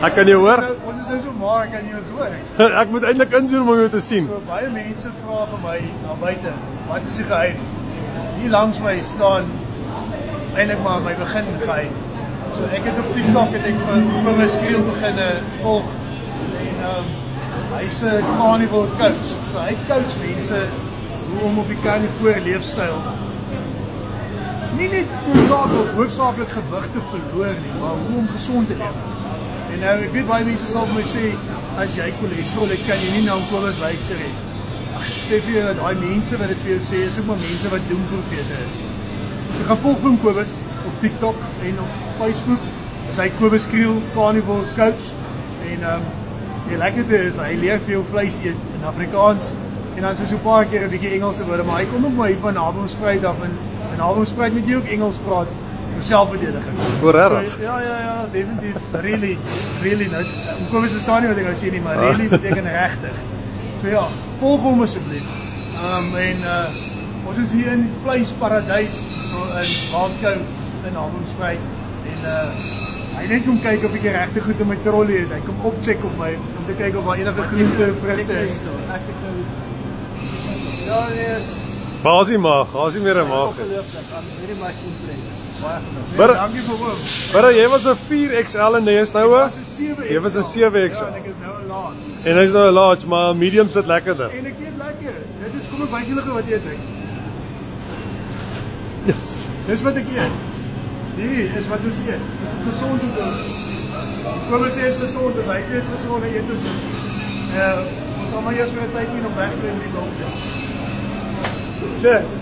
Ek kan jou hoor. Ons is so maar, ek kan jou hoor. Ek moet eintlik inzoom om jou te sien. So baie mense vra vir my na buite, wat is die geheim? Hier langs my staan eintlik maar my begin geheim. So ek het op TikTok het ek vir my skill begin volg en hy's 'n carnivore coach. So hy coach mense hoe om op die carnivore leefstyl nie net hoofsaaklik gewig te verloor nie, maar hoe om gesond te leef. En nou ek weet baie mense sal vir my sê as jy cholesterol het, kan jy nie na Kobus luister nie. Ag, ek sê vir jou dat daai mense wat dit vir jou sê, is ook maar mense wat doemprofete is. So gaan volg vir Kobus op TikTok en op Facebook. Is hy Kobus Kriel, carnivore coach en die lekkerte is, hy leer vir jou vleis eet in Afrikaans en dan so 'n paar keer 'n bietjie Engelse woorde, maar hy kom ook maar hier van Naboomspruit af en Naboomspruit met jy ook Engels praat vir selfverdediging. Regtig? So, ja, definitief, really nou. Kobus verstaan nie wat ek nou sê nie, maar really beteken regtig. So ja, volg hom asseblief. Ons is hier in vleisparadys, so in Waankou in Naboomspruit en hy net kom kyk of ek die regte goed in my trolley het. Hy kom opcheck op my om te kyk of daar enige groente of vrugte is. Ja, yes. Waar is die maag? Waar is die meer 'n maag? Dankie vir hom. Maar jy was 'n 4XL en jy is nou 'n 7XL. Jy was 'n 7XL. Ja, en ek is nou 'n large. En hy's nou 'n large, maar medium sit lekkerder. En ek eet lekker. Dit is kom ek wys julle wat eet ek. Yes. Dis wat ek eet. Hierdie is wat ons eet. Dis gesond om te eet. Kobus sê is gesond, as hy sê is gesond, hy eet ons. Ons sal maar eers vir 'n tydjie nog weg bly met die dop. Cheers.